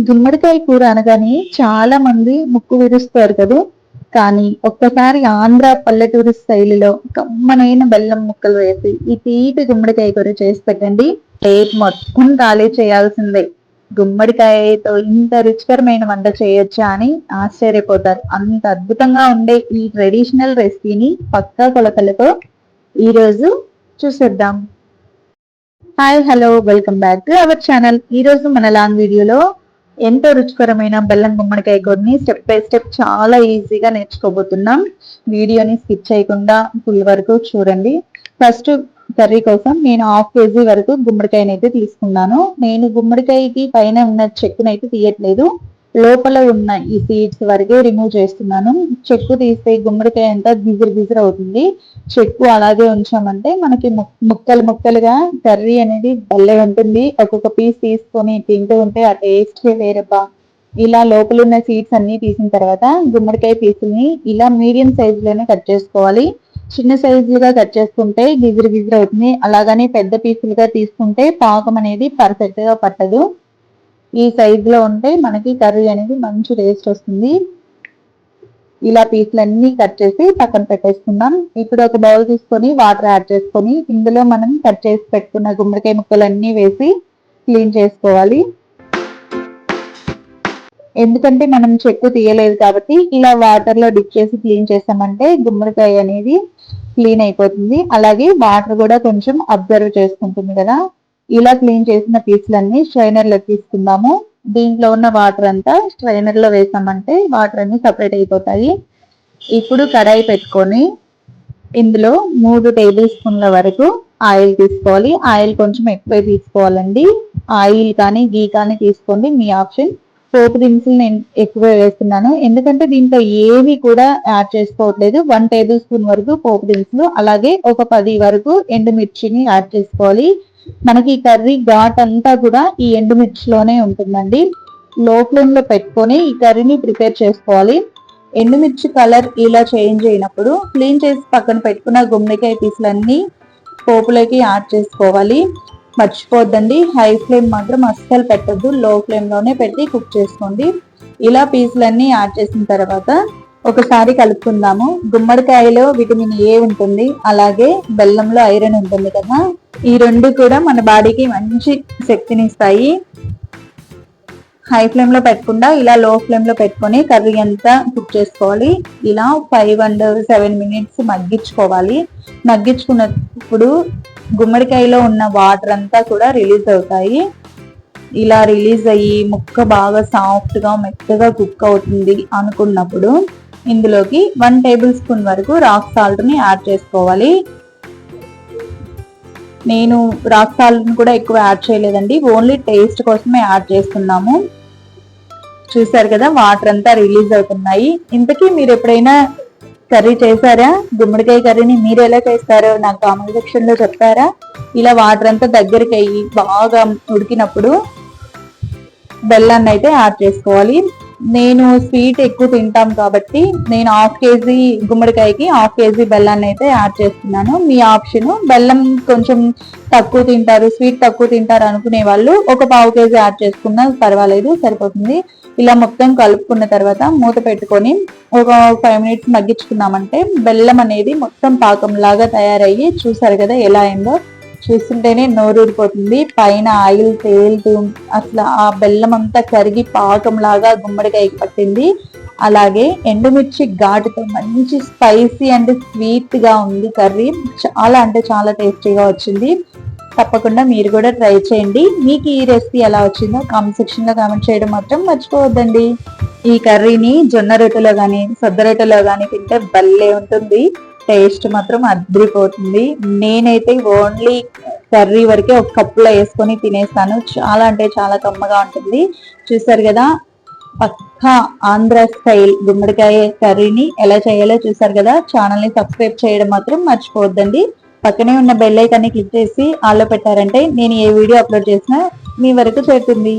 గుమ్మడికాయ కూర అనగానే చాలా మంది ముక్కు విరుస్తారు కదా. కానీ ఒక్కసారి ఆంధ్ర పల్లెటూరు శైలిలో కమ్మనైన బెల్లం ముక్కలు వేసి ఈ తీపి గుమ్మడికాయ కూర చేసి పెట్టండి. ప్లేట్ మొత్తం ఖాళీ చేయాల్సిందే. గుమ్మడికాయతో ఇంత రుచికరమైన వంట చేయొచ్చా అని ఆశ్చర్యపోతారు. అంత అద్భుతంగా ఉండే ఈ ట్రెడిషనల్ రెసిపీని పక్కా కొలతలతో ఈరోజు చూసేద్దాం. Hi, hello, welcome back to our channel. ఈ రోజు మన లాంగ్ వీడియోలో ఎంతో రుచికరమైన బెల్లం గుమ్మడికాయ కూరని స్టెప్ బై స్టెప్ చాలా ఈజీగా నేర్చుకోబోతున్నాం. వీడియోని స్కిప్ చేయకుండా ఫుల్ వరకు చూడండి. ఫస్ట్ కర్రీ కోసం నేను 1/2 kg వరకు గుమ్మడికాయనైతే తీసుకున్నాను. నేను గుమ్మడికాయకి పైన ఉన్న చెక్కునైతే తీయట్లేదు, లోపల ఉన్న ఈ సీడ్స్ వరకే రిమూవ్ చేస్తున్నాను. చెక్కు తీస్తే గుమ్మడికాయ అంతా గిజర్ గిజర్ అవుతుంది. చెక్కు అలాగే ఉంచామంటే మనకి ముక్కలు ముక్కలుగా కర్రీ అనేది భలే ఉంటుంది. ఒక్కొక్క పీస్ తీసుకొని తింటూ ఉంటే ఆ టేస్ట్ వేరబ్బా. ఇలా లోపల ఉన్న సీడ్స్ అన్ని తీసిన తర్వాత గుమ్మడికాయ పీసుల్ని ఇలా మీడియం సైజులోనే కట్ చేసుకోవాలి. చిన్న సైజులుగా కట్ చేసుకుంటే గిజర్ గిజర్ అవుతుంది. అలాగని పెద్ద పీసులుగా తీసుకుంటే పాకం అనేది పర్ఫెక్ట్ గా పట్టదు. ఈ సైజులో ఉంటే మనకి కర్రీ అనేది మంచి టేస్ట్ వస్తుంది. ఇలా పీసులన్నీ కట్ చేసి పక్కన పెట్టేసుకుందాం. ఇప్పుడు ఒక బౌల్ తీసుకొని వాటర్ యాడ్ చేసుకొని ఇందులో మనం కట్ చేసి పెట్టుకున్న గుమ్మడికాయ ముక్కలన్నీ వేసి క్లీన్ చేసుకోవాలి. ఎందుకంటే మనం చెక్కు తీయలేదు కాబట్టి ఇలా వాటర్ లో డిప్ చేసి క్లీన్ చేసామంటే గుమ్మడికాయ అనేది క్లీన్ అయిపోతుంది. అలాగే వాటర్ కూడా కొంచెం అబ్జర్వ్ చేసుకుంటుంది కదా. ఇలా క్లీన్ చేసిన పీసులన్నీ స్ట్రైనర్ లో తీసుకుందాము. దీంట్లో ఉన్న వాటర్ అంతా స్ట్రైనర్ లో వేసామంటే వాటర్ అన్ని సపరేట్ అయిపోతాయి. ఇప్పుడు కడాయి పెట్టుకొని ఇందులో 3 టేబుల్ స్పూన్ల వరకు ఆయిల్ తీసుకోవాలి. ఆయిల్ కొంచెం ఎక్కువ తీసుకోవాలండి. ఆయిల్ కానీ గీ కానీ తీసుకోండి, మీ ఆప్షన్. పోపు దినుసులు నేను ఎక్కువ వేస్తున్నాను, ఎందుకంటే దీంట్లో ఏవి కూడా యాడ్ చేసుకోవట్లేదు. 1 టేబుల్ స్పూన్ వరకు పోపు దినుసులు, అలాగే ఒక 10 వరకు ఎండుమిర్చిని యాడ్ చేసుకోవాలి. మనకి కర్రీ ఘాట్ అంతా కూడా ఈ ఎండుమిర్చిలోనే ఉంటుందండి. లో ఫ్లేమ్ లో పెట్టుకొని ఈ కర్రీని ప్రిపేర్ చేసుకోవాలి. ఎండుమిర్చి కలర్ ఇలా చేంజ్ అయినప్పుడు క్లీన్ చేసి పక్కన పెట్టుకున్న గుమ్మడికాయ పీసులన్నీ పోపులోకి యాడ్ చేసుకోవాలి. మర్చిపోద్దండి, హై ఫ్లేమ్ మాత్రం అస్సలు పెట్టద్దు, లో ఫ్లేమ్ లోనే పెట్టి కుక్ చేసుకోండి. ఇలా పీసులన్నీ యాడ్ చేసిన తర్వాత ఒకసారి కలుపుకుందాము. గుమ్మడికాయలో విటమిన్ ఏ ఉంటుంది, అలాగే బెల్లంలో ఐరన్ ఉంటుంది కదా. ఈ రెండు కూడా మన బాడీకి మంచి శక్తిని ఇస్తాయి. హై ఫ్లేమ్ లో పెట్టకుండా ఇలా లో ఫ్లేమ్ లో పెట్టుకొని కర్రీ అంతా కుక్ చేసుకోవాలి. ఇలా 5 and 7 minutes మగ్గించుకోవాలి. మగ్గించుకున్నప్పుడు గుమ్మడికాయలో ఉన్న వాటర్ అంతా కూడా రిలీజ్ అవుతాయి. ఇలా రిలీజ్ అయ్యి ముక్క బాగా సాఫ్ట్ గా మెత్తగా కుక్ అవుతుంది అనుకున్నప్పుడు ఇందులోకి 1 టేబుల్ స్పూన్ వరకు రాక్ సాల్ట్ ని యాడ్ చేసుకోవాలి. నేను రాక్ సాల్ట్ ని కూడా ఎక్కువ యాడ్ చేయలేదండి, ఓన్లీ టేస్ట్ కోసమే యాడ్ చేస్తున్నాము. చూసారు కదా, వాటర్ అంతా రిలీజ్ అవుతున్నాయి. ఇంతకీ మీరు ఎప్పుడైనా కర్రీ చేశారా? గుమ్మడికాయ కర్రీని మీరు ఎలా చేస్తారో నాకు కామెంట్ సెక్షన్ లో చెప్తారా? ఇలా వాటర్ అంతా దగ్గరికి అయ్యి బాగా ఉడికినప్పుడు బెల్లాన్ని అయితే యాడ్ చేసుకోవాలి. నేను స్వీట్ ఎక్కువ తింటాం కాబట్టి నేను 1/2 kg గుమ్మడికాయకి 1/2 kg బెల్లాన్ని అయితే యాడ్ చేస్తున్నాను. మీ ఆప్షన్. బెల్లం కొంచెం తక్కువ తింటారు, స్వీట్ తక్కువ తింటారు అనుకునే వాళ్ళు ఒక 1/2 kg యాడ్ చేసుకున్నా పర్వాలేదు, సరిపోతుంది. ఇలా మొత్తం కలుపుకున్న తర్వాత మూత పెట్టుకొని ఒక 5 minutes మగ్గించుకున్నామంటే బెల్లం అనేది మొత్తం పాకం లాగా తయారయ్యి, చూసారు కదా ఎలా అయిందో, చూస్తుంటేనే నోరూరిపోతుంది. పైన ఆయిల్ తేలుతూ అసలు ఆ బెల్లం అంతా కరిగి పాకం లాగా గుమ్మడికాయకి పట్టింది. అలాగే ఎండుమిర్చి ఘాటుతో మంచి స్పైసీ అండ్ స్వీట్ గా ఉంది కర్రీ. చాలా అంటే చాలా టేస్టీగా వచ్చింది. తప్పకుండా మీరు కూడా ట్రై చేయండి. మీకు ఈ రెసిపీ ఎలా వచ్చిందో కామెంట్ సెక్షన్ లో కామెంట్ చేయడం మాత్రం మర్చిపోవద్దండి. ఈ కర్రీని జొన్న రొట్టెలో గానీ సద్ద రొట్టెలో గానీ తింటే భలే ఉంటుంది. టేస్ట్ మాత్రం అద్రిపోతుంది. నేనైతే ఓన్లీ కర్రీ వరకే ఒక కప్పులో వేసుకొని తినేస్తాను. చాలా అంటే చాలా కమ్మగా ఉంటుంది. చూసారు కదా, పక్కా ఆంధ్ర స్టైల్ గుమ్మడికాయ కర్రీని ఎలా చేయాలో చూసారు కదా. ఛానల్ ని సబ్స్క్రైబ్ చేయడం మాత్రం మర్చిపోవద్దండి. పక్కనే ఉన్న బెల్ ఐకాన్ని క్లిక్ చేసి ఆల్లో పెట్టారంటే నేను ఏ వీడియో అప్లోడ్ చేసినా మీ వరకు చేరుతుంది.